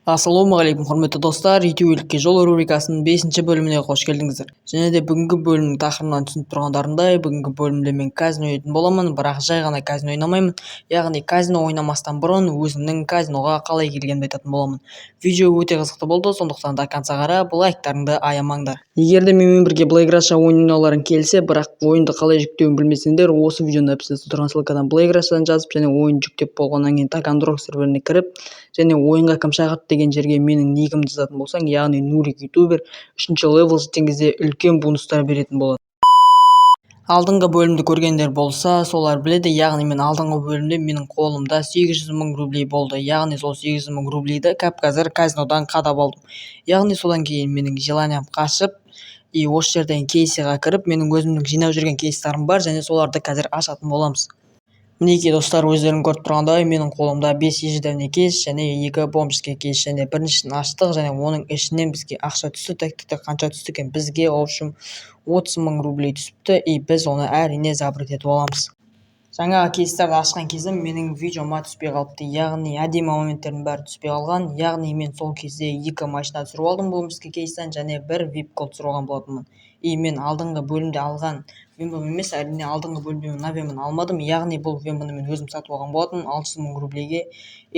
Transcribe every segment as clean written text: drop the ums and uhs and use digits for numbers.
Ассалаумағалейкум құрметті достар, ютуб жол рубрикасының 5-ші бөліміне қош келдіңіздер. Және де бүгінгі бөлімнің тақырыбынан түсініп тұрғандарындай, бүгінгі бөлімде мен казино ойнайтын боламын, бірақ жай ғана казино ойнамаймын. Яғни казино ойнамастан бұрын өзімнің казиноға қалай келгенімді айтатын боламын. Видео өте қызықты болды, сондықтан до конца қарап, лайктарыңды аямаңдар. Егер де менімен бірге Playgrass'ша ойналарың келсе, бірақ ойынды қалай жүктеуін білмесеңдер, осы видеоның описаниясында тұрған ссылкадан Playgrass'тан жазып, және ойын жүктеп болғаннан кейін Taganrog серверіне кіріп, және ойынға кім шақырды деген жерге менің никімді жазатын болсаң, яғни Нурик ютубер 3-ші левел жеткен кезде үлкен бонустар беретін болады. Алдыңғы бөлімді көргендер болса, солар біледі, яғни мен алдыңғы бөлімде менің қолымда 800 мың рублей болды. Яғни сол 800 мың рублейді қазір казинодан қадап алдым. Яғни содан кейін менің желаниям қашып, осы жерден кейсіға кіріп, менің өзімнің жинап жүрген кейстарым бар, және соларды қазір ашатын боламыз. Мінекей достар, өздерің көріп тұрғандай, менің қолымда 5 ежедәуіне кейс және 2 бомбский кейс, және біріншісін аштық, және оның ішінен бізге ақша түсті. Тәк қанша түсті екен? Бізге в общем 30 мың рублей түсіпті, біз оны әрине забрать етіп аламыз. Жаңағы кейстарды ашқан кезім менің видеома түспей қалыпты, яғни әдемі моменттердің бәрі түспей қалған. Яғни мен сол кезде 2 машина түсіріп алдым бомбский кейстен, және 1 VIP код түсіріп алған болатынмын. Мен алдыңғы бөлімде алған вембам емес, әрине алдыңғы бөлімде мына вембаны алмадым, яғни бұл вембаны мен өзім сатып алған болатынмын 600 мың рублейге.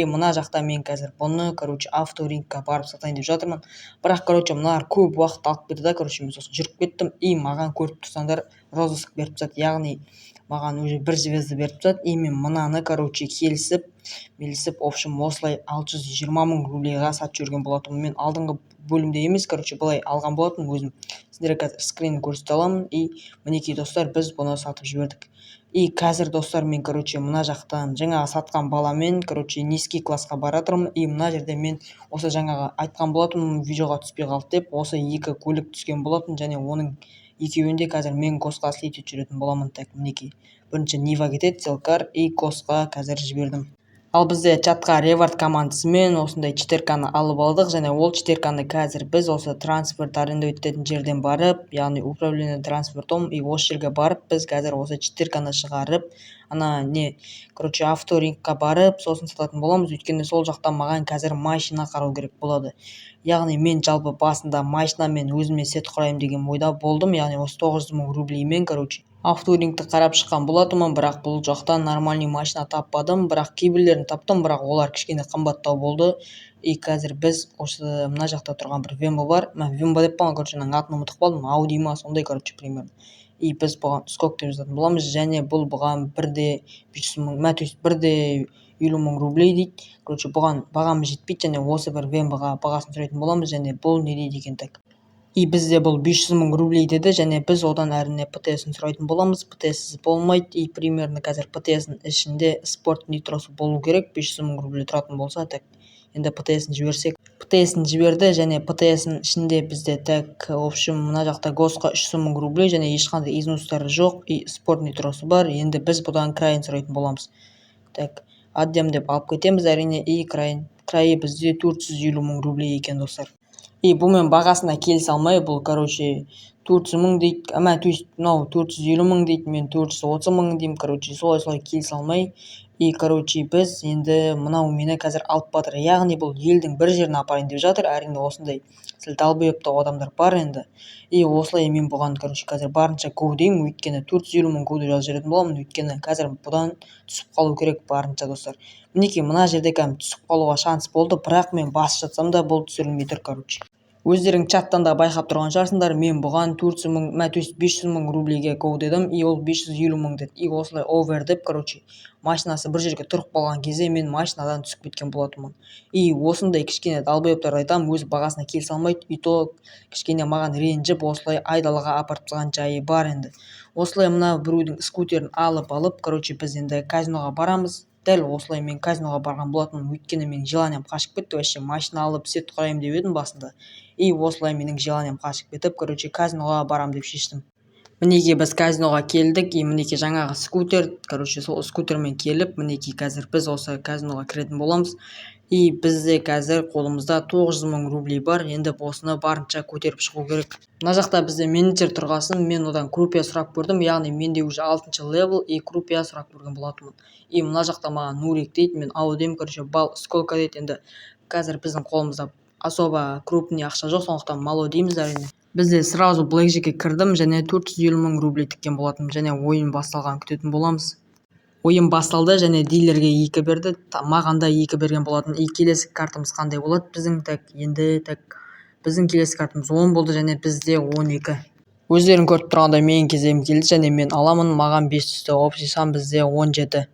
Мына жақта мен қазір бұны авторингқа барып сатайын деп жатырмын. Бірақ мыналар көп уақыт алып кетті, мен сосын жүріп кеттім. Маған көріп тұрсаңдар розыск беріп тастады, яғни маған уже 1 звезда беріп тастады. Мен мынаны келісіп, в общем осылай 620 мың рублейға сатып жүрген болатынмын. Мен алдыңғы бөлімде емес, былай алған болатын өзім. Сіздерге қазір скринін көрсете аламын. Мінекей достар, біз бұны сатып жібердік. Қазір достар, мен мына жақтан жаңағы сатқан баламен низкий классқа баратырмын. Мына жерде мен осы жаңағы айтқан болатынмын, видеоға түспей қалды деп, осы 2 көлік түскен болатын, және оның екеуінде қазір мен госқа слить жүретін боламын. Мінекей бірінші Нива кетеді, Селкар госқа қазір жібердім. Ал бізде чатқа ревард командасымен осындай 4К-ны алып алдық, және ол 4К-ны қазір біз осы трансферт арендовать ететін жерден барып, яғни управление трансфертом, осы жерге барып, біз қазір осы 4К-ны шығарып, авторингқа барып, сосын сататын боламыз. Өйткені сол жақта маған қазір машина қарау керек болады. Яғни мен жалпы басында машинамен өзіме сет құрайым деген ойда болдым, яғни осы 900 мың рублеймен авторингті қарап шыққан болатынмын, бірақ бұл жақтан нормальный машина таппадым, бірақ кейбірлерін таптым, бірақ олар кішкене қымбаттау болды. Қазір біз осы мына жақта тұрған бір вемба бар, вемба деп қалған, атын ұмытып қалдым, Ауди ма, сондай примерно. Біз бұған скок деп жазатын боламыз, және бұл бұған 1-де 500 мың, то есть 1-де 50 мың рублей дейді. Бұған бағамыз жетпейді, және осы бір вембаға бағасын сұрайтын боламыз, және бұл не дейді екен так. Бізде бұл 500 мың рублей деді, және біз одан әрине ПТС-ін сұрайтын боламыз. ПТС болмайды, примерно қазір ПТС-ін ішінде спорт нитросы болу керек, 500 мың рублей тұратын болса, так. Енді ПТС-ін жіберсек. ПТС-ін жіберді, және ПТС-ін ішінде бізде так, в общем, мына жақта госқа 300 мың рублей, және ешқандай изнустары жоқ, спорт нитросы бар. Енді біз бұдан крайын сұрайтын боламыз. Так, аддем деп алып кетеміз, әрине, крайы бізде 450 мың рублей екен достар. Бұмен бағасына келісе алмай, бұл 400 мың дейді, то есть 450 мың дейді, мен 430 мың деймін, солай келісе алмай. Біз енді мынау мені қазір алып батыр, яғни бұл елдің бір жеріне апарайын деп жатыр, әрине осындай сіл далбайоптау адамдар бар енді. Осылай мен бұған қазір барынша көудеймін, өйткені 450 мың көуді жазып жүретін боламын, өйткені қазір бұдан түсіп қалу керек барынша достар. Мінекей мына жерде түсіп қалуға шанс болды, бірақ мен басып жатсам да бұл түсірілмей тұр. Өздерің чаттан да байқап тұрған шығарсыңдар, мен бұған 400 мың, то есть 500 мың рублейге көудедім, ол 550 мың деді. Осылай овер деп, машинасы бір жерге тұрып қалған кезде мен машинадан түсіп кеткен болатынмын. Осындай кішкене далбайоптарды айтамын, өз бағасына келісе алмайды, то кішкене маған ренжіп, осылай айдалаға апарып тастаған жайы бар енді. Осылай мына біреудің скутерін алып, біз енді казиноға барамыз. Дәл осылай мен казиноға барған болатынмын, өйткені менің желаниям қашып кетті, вообще машина алып сет құрайым деп едім басында. Осылай менің желаниям қашып кетіп, казиноға барам деп шештім. Мінекей біз казиноға келдік, мінекей жаңағы скутер, сол скутермен келіп, мінекей қазір біз осы казиноға кіретін боламыз. Бізде қазір қолымызда 900 мың рублей бар, енді осыны барынша көтеріп шығу керек. Мына жақта бізде менеджер тұрғасын, мен одан крупия сұрап көрдім, яғни менде уже 6-шы левел, крупия сұрап көрген болатынмын. Мына жақта маған Нурик дейді, мен аудем, бал сколько дейді, енді қазір біздің қолымызда особо крупный ақша жоқ, сондықтан мало дейміз әрине. Бізде сразу блэкджекке кірдім және 450 мың рубль тіккен болатынмын және ойын басталғанын күтетін боламыз. Ойын басталды және дилерге 2 берді, маған да 2 берген болатын. Келесі картамыз қандай болады? Біздің келесі картамыз 10 болды және бізде 12. Өздерің көріп тұрғандай менің кезегім келді және мен аламын, маған 5 түсті. Общий сан бізде 17.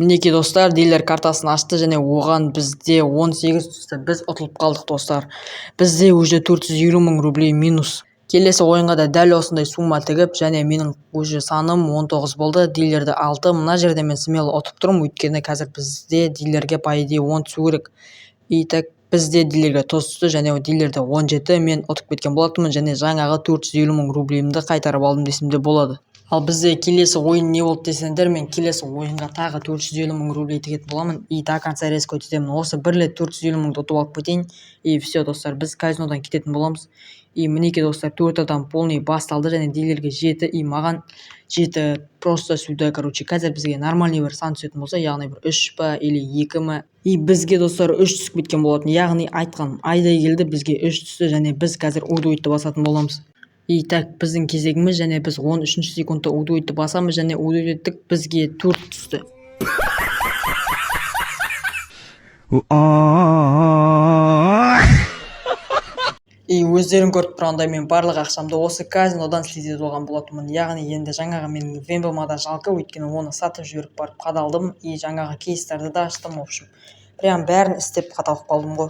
Мінекей достар, дилер картасын ашты және оған бізде 18 түсті. Біз ұтылып қалдық достар. Бізде уже 450 мың рублей минус. Келесі ойынға да дәл осындай сумма тігіп және менің уже саным 19 болды, дилерді 6. Мына жерде мен смело ұтып тұрмын, өйткені қазір бізде дилерге по идее 10 түсу керек. Бізде дилерге 30 түсті және дилерде 17. Мен ұтып кеткен болатынмын және жаңағы 450 мың рублейімді қайтарып алдым десем де болады. Ал бізде келесі ойын не болды десеңдер, мен келесі ойынға тағы 450 мың рублей тігетін боламын. До конца резко өтетемін. Осы бір рет 450 мыңды ұтып алып кетейін. Все достар, біз казинодан кететін боламыз. Мінекей достар, 4 адам полный басталды және дилерге 7, маған 7 просто сюда, қазір бізге нормальный бір сан түсетін болса, яғни бір 3 па или 2 ма. Бізге достар 3 түсіп кеткен болатын, яғни айтқан айдай келді, бізге 3 түсті және біз қазір удвойтты басатын боламыз. Біздің кезегіміз және біз 13 секундта удвойтты басамыз және удвойттік, бізге 4 түсті. Өздерің көріп тұрғандай мен барлық ақшамды осы казинодан слететіп алған болатынмын. Яғни енді жаңағы менің вембомада жалко, өйткені оны сатып жіберіп барып қадалдым. Жаңағы кейстерді да аштым, в общем. Прям бәрін істеп қадалып қалдым ғой.